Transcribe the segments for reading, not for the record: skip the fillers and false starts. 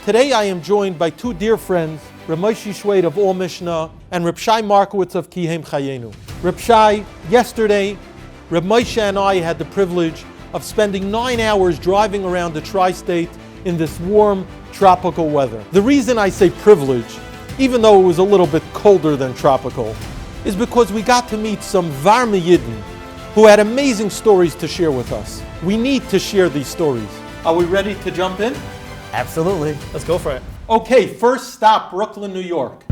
Today I am joined by two dear friends, Reb Moshe Shwed of All Mishnah and Reb Shai Markowitz of Kihem Chayenu. Reb Shai, yesterday, Reb Moshe and I had the privilege of spending 9 hours driving around the tri-state in this warm, tropical weather. The reason I say privilege, even though it was a little bit colder than tropical, is because we got to meet some Varme Yidden who had amazing stories to share with us. We need to share these stories. Are we ready to jump in? Absolutely. Let's go for it. Okay, first stop, Brooklyn, New York.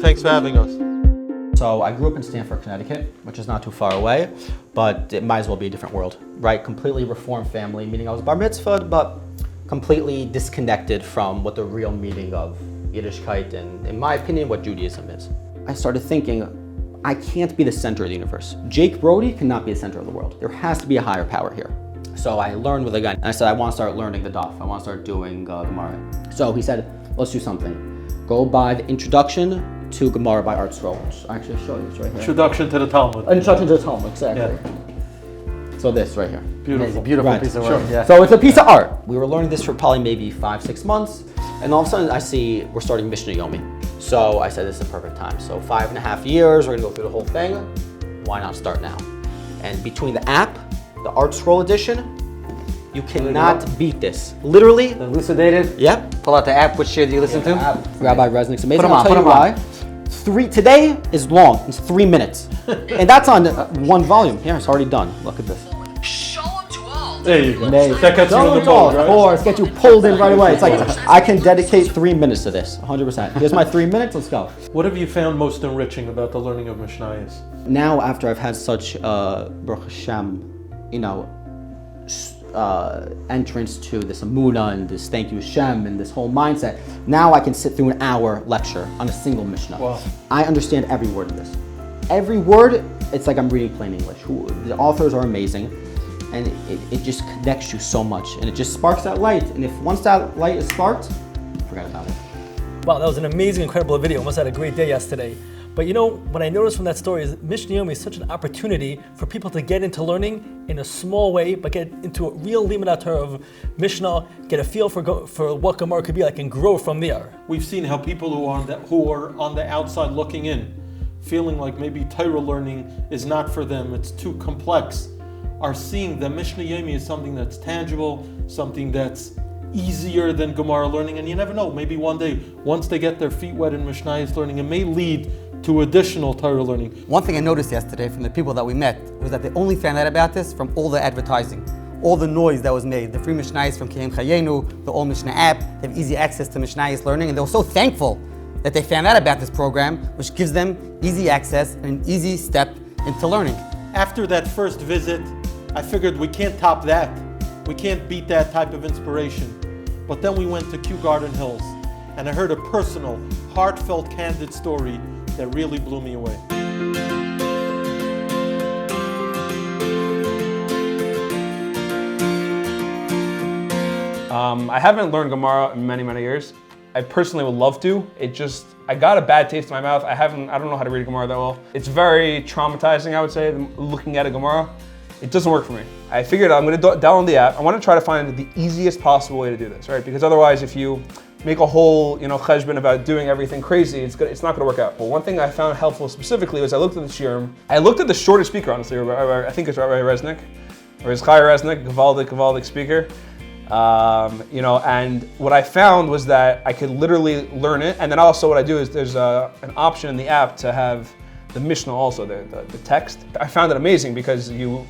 Thanks for having us. So I grew up in Stamford, Connecticut, which is not too far away, but it might as well be a different world, right? Completely reformed family, meaning I was bar mitzvahed, but completely disconnected from what the real meaning of Yiddishkeit and, in my opinion, what Judaism is. I started thinking, I can't be the center of the universe. Jake Brody cannot be the center of the world. There has to be a higher power here. So I learned with a guy, and I said, I want to start learning the daf. I want to start doing Gemara. So he said, let's do something. Go buy the Introduction to Gemara by Art Scroll. I'll actually show you this right here. Introduction to the Talmud. Introduction to the Talmud, exactly. Yeah. So this right here. Beautiful. Beautiful Right. piece of Sure. work. Yeah. So it's a piece of art. We were learning this for probably maybe 5-6 months, and all of a sudden I see we're starting Mishnah Yomi. So I said this is the perfect time. So 5.5 years, we're gonna go through the whole thing. Why not start now? And between the app, the Art Scroll edition, you cannot beat this. Literally. The elucidated. Yep. Pull out the app. Which shir do you listen to? Rabbi Resnick's amazing. Put 'em I'll on, tell put you 'em on. why. Today is long. It's 3 minutes, and that's on one volume. Here, it's already done. Look at this. There you go. Amazing. That gets you in the mode, Of right? course, get you pulled in right away. It's like I can dedicate 3 minutes to this, 100%. Here's my 3 minutes. Let's go. What have you found most enriching about the learning of Mishnayos? Now, after I've had such Baruch Hashem, entrance to this Amunah and this thank you Hashem and this whole mindset, now I can sit through an hour lecture on a single Mishnah. Wow. I understand every word of this. Every word, it's like I'm reading plain English. The authors are amazing, and it just connects you so much, and it just sparks that light. And if once that light is sparked, forget about it. Wow, that was an amazing, incredible video. Almost had a great day yesterday. But you know, what I noticed from that story is Mishnah Yomi is such an opportunity for people to get into learning in a small way, but get into a real limud Torah of Mishnah, get a feel for what Gemara could be like, and grow from there. We've seen how people who are on the outside looking in, feeling like maybe Torah learning is not for them, it's too complex, are seeing that Mishnah Yomi is something that's tangible, something that's easier than Gemara learning, and you never know, maybe one day, once they get their feet wet in Mishnayos learning, it may lead to additional Torah learning. One thing I noticed yesterday from the people that we met was that they only found out about this from all the advertising, all the noise that was made. The free Mishnayos from Kihem Chayenu, the All Mishnah app, they have easy access to Mishnayos learning, and they were so thankful that they found out about this program, which gives them easy access and an easy step into learning. After that first visit, I figured we can't top that. We can't beat that type of inspiration. But then we went to Kew Garden Hills, and I heard a personal, heartfelt, candid story that really blew me away. I haven't learned Gemara in many, many years. I personally would love to. I got a bad taste in my mouth. I don't know how to read Gemara that well. It's very traumatizing, I would say, looking at a Gemara. It doesn't work for me. I figured I'm gonna download the app. I want to try to find the easiest possible way to do this, right? Because otherwise, if you make a whole, cheshbon about doing everything crazy, it's not gonna work out. But one thing I found helpful specifically was I looked at the shiurim. I looked at the shortest speaker, honestly. I think it's Rabbi Resnick, or it's Chai Resnick, Gavaldik speaker. And what I found was that I could literally learn it. And then also what I do is there's an option in the app to have the Mishnah also, the text. I found it amazing because you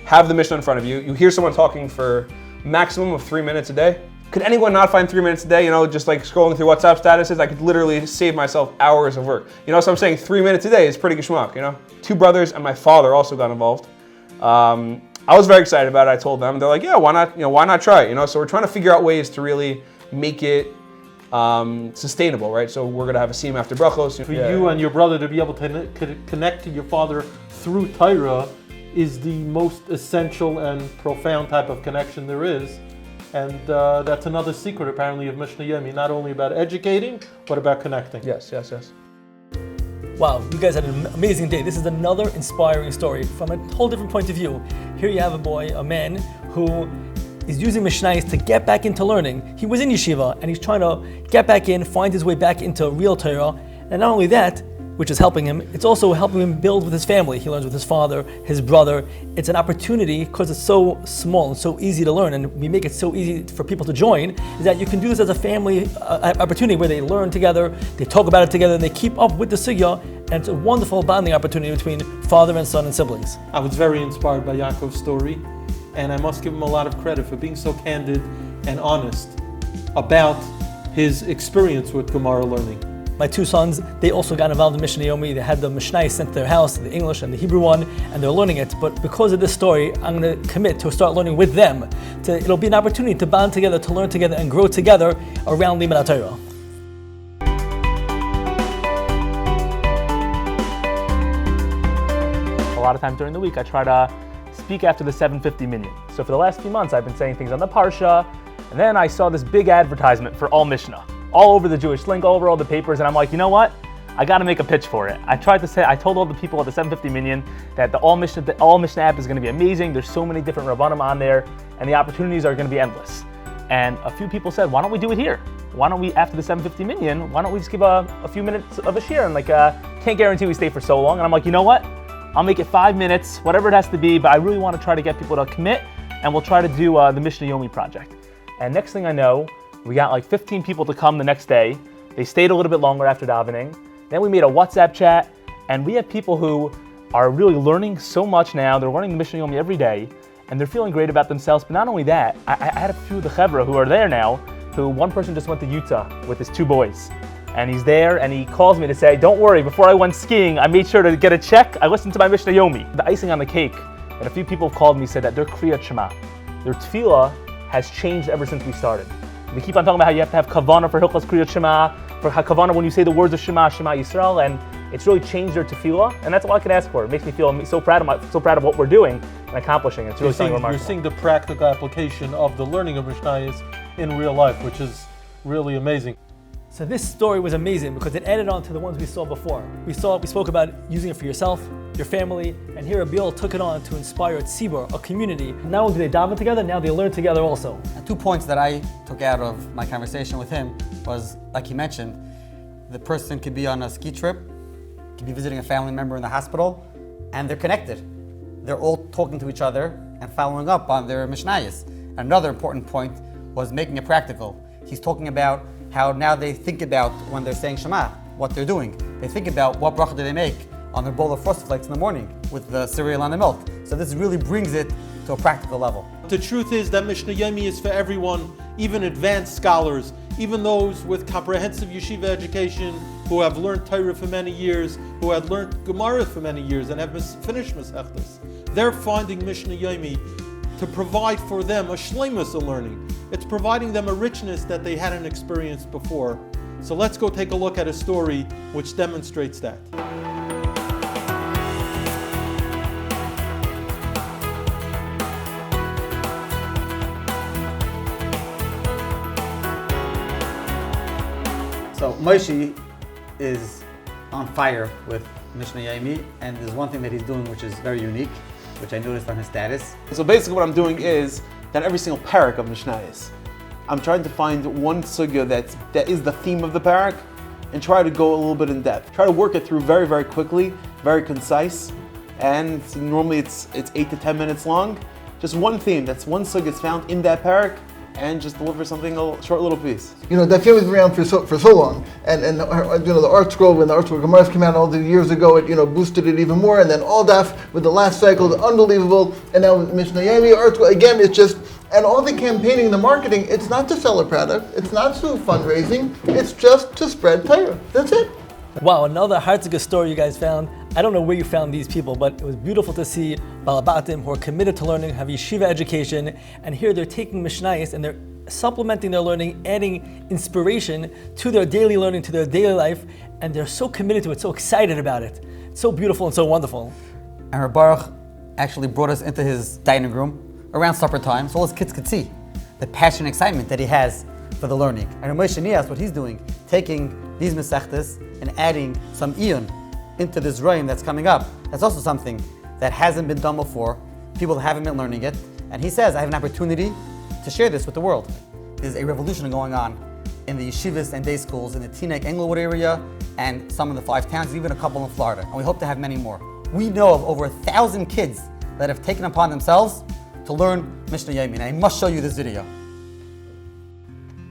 have the Mishnah in front of you. You hear someone talking for maximum of 3 minutes a day. Could anyone not find 3 minutes a day, just like scrolling through WhatsApp statuses? I could literally save myself hours of work. So I'm saying 3 minutes a day is pretty geschmack, 2 brothers and my father also got involved. I was very excited about it. I told them, they're like, yeah, why not try it? So we're trying to figure out ways to really make it sustainable, right? So we're gonna have a siyum after brachos. For you and your brother to be able to connect to your father through Torah is the most essential and profound type of connection there is. And that's another secret apparently of Mishnah Yomi, not only about educating, but about connecting. Yes. Wow, you guys had an amazing day. This is another inspiring story from a whole different point of view. Here you have a boy, a man, who is using Mishnayos to get back into learning. He was in yeshiva, and he's trying to get back in, find his way back into real Torah. And not only that, which is helping him, it's also helping him build with his family. He learns with his father, his brother. It's an opportunity, because it's so small and so easy to learn, and we make it so easy for people to join, is that you can do this as a family opportunity where they learn together, they talk about it together, and they keep up with the sugya, and it's a wonderful bonding opportunity between father and son and siblings. I was very inspired by Yaakov's story, and I must give him a lot of credit for being so candid and honest about his experience with Gemara learning. My two sons, they also got involved in Mishnah Yomi. They had the Mishnah sent to their house, the English and the Hebrew one, and they're learning it. But because of this story, I'm going to commit to start learning with them. It'll be an opportunity to bond together, to learn together, and grow together around Limud HaTorah. A lot of times during the week, I try to speak after the 750 minyan. So for the last few months, I've been saying things on the Parsha, and then I saw this big advertisement for all Mishnah, all over the Jewish Link, all over all the papers, and I'm like, you know what? I got to make a pitch for it. I told all the people at the 750 minyan that the All Mishnah app is going to be amazing. There's so many different Rabbanim on there, and the opportunities are going to be endless. And a few people said, why don't we do it here? Why don't we, after the 750 minyan, why don't we just give a few minutes of a shir? And can't guarantee we stay for so long. And I'm like, you know what? I'll make it 5 minutes, whatever it has to be, but I really want to try to get people to commit, and we'll try to do the Mishnah Yomi project. And next thing I know, we got 15 people to come the next day. They stayed a little bit longer after davening. Then we made a WhatsApp chat, and we have people who are really learning so much now. They're learning the Mishnah Yomi every day, and they're feeling great about themselves. But not only that, I had a few of the Chevra who are there now, who one person just went to Utah with his 2 boys. And he's there, and he calls me to say, don't worry, before I went skiing, I made sure to get a check. I listened to my Mishnah Yomi. The icing on the cake, and a few people have called me, said that their Kriyat Shema, their tefillah has changed ever since we started. We keep on talking about how you have to have kavanah for Hilchos Kriyat Shema, for kavanah when you say the words of Shema, Shema Yisrael, and it's really changed their tefillah, and that's all I can ask for. It makes me feel so proud of what we're doing and accomplishing. It's really something remarkable. You're seeing the practical application of the learning of Mishnayos in real life, which is really amazing. So this story was amazing because it added on to the ones we saw before. We spoke about using it for yourself, your family, and here Abiel took it on to inspire a tzibur, a community. Not only do they daven together, now they learn together also. And 2 points that I took out of my conversation with him was, like he mentioned, the person could be on a ski trip, could be visiting a family member in the hospital, and they're connected. They're all talking to each other and following up on their Mishnayos. Another important point was making it practical. He's talking about how now they think about when they're saying Shema, what they're doing. They think about what bracha do they make on their bowl of Frosted Flakes in the morning with the cereal and the milk. So this really brings it to a practical level. The truth is that Mishnah Yomi is for everyone, even advanced scholars, even those with comprehensive yeshiva education, who have learned Torah for many years, who have learned Gemara for many years and have finished Masechtas. They're finding Mishnah Yomi to provide for them a shleimus of learning. It's providing them a richness that they hadn't experienced before. So let's go take a look at a story which demonstrates that. So Moshe is on fire with Mishnah Yomi, and there's one thing that he's doing which is very unique, which I noticed on his status. So basically what I'm doing is that every single parak of Mishnayos, I'm trying to find one sugya that is the theme of the parak and try to go a little bit in depth. Try to work it through very, very quickly, very concise, and normally it's 8 to 10 minutes long. Just one theme, that's one sugya that's found in that parak, and just deliver something, a short little piece. That family was around for so long, and the art scroll, when the art scroll Gemaras came out all the years ago, it boosted it even more, and then all daf with the last cycle, unbelievable, and now with Mishnah Yomi art scroll again, it's just, and all the campaigning, the marketing, it's not to sell a product, it's not to fundraising, it's just to spread Torah. That's it. Wow, another Hartziga story you guys found. I don't know where you found these people, but it was beautiful to see Balabatim who are committed to learning, have yeshiva education, and here they're taking Mishnayos and they're supplementing their learning, adding inspiration to their daily learning, to their daily life, and they're so committed to it, so excited about it. It's so beautiful and so wonderful. And Reb Baruch actually brought us into his dining room around supper time, so all his kids could see the passion and excitement that he has for the learning. And Moshe Nias, what he's doing, taking these Masechtas and adding some iyun into this Zrayim that's coming up. That's also something that hasn't been done before. People haven't been learning it. And he says, I have an opportunity to share this with the world. There's a revolution going on in the yeshivas and day schools in the Teaneck Englewood area and some in the 5 towns, even a couple in Florida. And we hope to have many more. We know of over 1,000 kids that have taken upon themselves to learn Mishnah Yomi. And I must show you this video.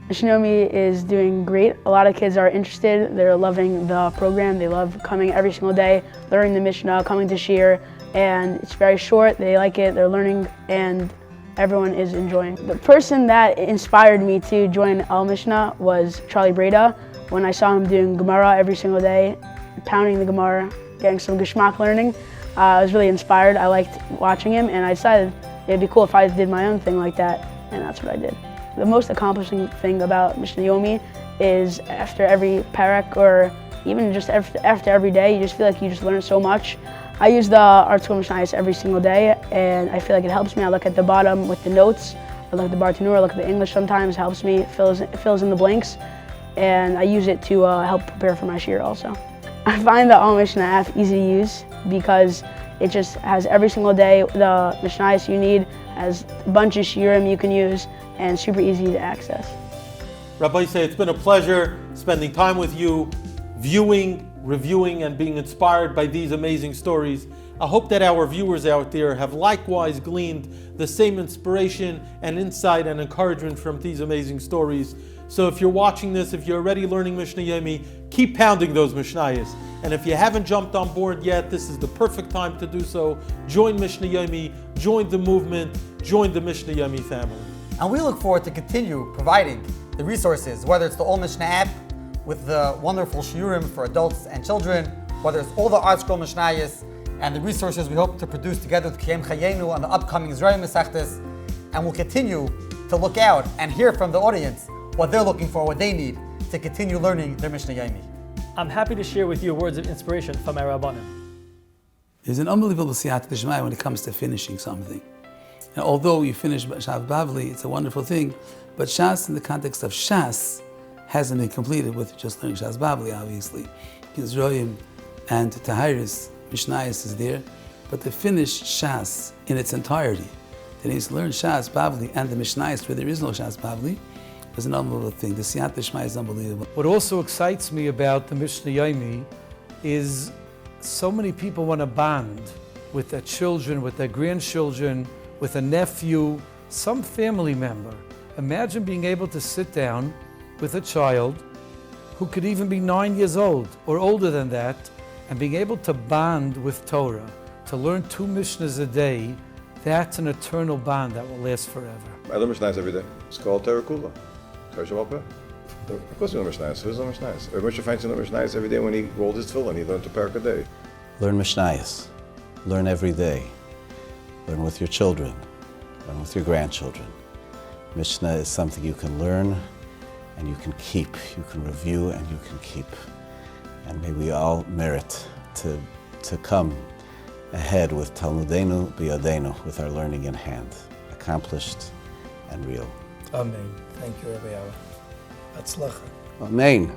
Mishnah Yomi is doing great. A lot of kids are interested. They're loving the program. They love coming every single day, learning the Mishnah, coming to Shir. And it's very short. They like it. They're learning, and everyone is enjoying. The person that inspired me to join Al Mishnah was Charlie Breda. When I saw him doing Gemara every single day, pounding the Gemara, getting some Geschmack learning, I was really inspired. I liked watching him, and I decided it'd be cool if I did my own thing like that, and that's what I did. The most accomplishing thing about Mishnah Yomi is after every parak, or even just after every day, you just feel like you just learn so much. I use the Art School Mishnayos every single day, and I feel like it helps me. I look at the bottom with the notes, I look at the Bartanur, I look at the English sometimes, helps me, fills in the blanks, and I use it to help prepare for my shir also. I find the Al Mishnah app easy to use because it just has every single day the Mishnayos you need, has a bunch of shirim you can use, and super easy to access. Rabbi Say, it's been a pleasure spending time with you, viewing, reviewing, and being inspired by these amazing stories. I hope that our viewers out there have likewise gleaned the same inspiration and insight and encouragement from these amazing stories. So if you're watching this, if you're already learning Mishnah Yomi, keep pounding those Mishnayos. And if you haven't jumped on board yet, this is the perfect time to do so. Join Mishnah Yomi, join the movement, join the Mishnah Yomi family. And we look forward to continue providing the resources, whether it's the All Mishnah app with the wonderful shiurim for adults and children, whether it's all the Art Scroll Mishnayos and the resources we hope to produce together with Kiyem Chayenu on the upcoming Zrayim Mesachtes. And we'll continue to look out and hear from the audience what they're looking for, what they need to continue learning their Mishnah Yomi. I'm happy to share with you words of inspiration from our Rabbanim. There's an unbelievable siyat d'shmaya when it comes to finishing something. Now, although you finish Shav Bavli, it's a wonderful thing, but Shas in the context of Shas hasn't been completed with just learning Shas Bavli, obviously. Yizroyim and Tahiris, Mishnayos is there, but to finish Shas in its entirety, that is, learn Shas Bavli and the Mishnayos where there is no Shas Bavli, is an unbelievable thing. The siyat d'shmaya is unbelievable. What also excites me about the Mishnah Yomi is so many people want to bond with their children, with their grandchildren, with a nephew, some family member. Imagine being able to sit down with a child who could even be 9 years old or older than that, and being able to bond with Torah, to learn 2 Mishnahs a day. That's an eternal bond that will last forever. I learn Mishnahs every day. It's called Torah Kula. Torah Shabbat. Of course we learn Mishnahs. Who's learn Mishnahs? Moshe Feinstein learned Mishnahs every day when he rolled his tefillin. He learned a parak a day. Learn Mishnayos. Learn every day. Learn with your children. Learn with your grandchildren. Mishnah is something you can learn and you can keep. You can review and you can keep. And may we all merit to come ahead with Talmudenu biyadenu, with our learning in hand, accomplished and real. Amen. Thank you, Rabbi Yara. Hatzlacha. Amen.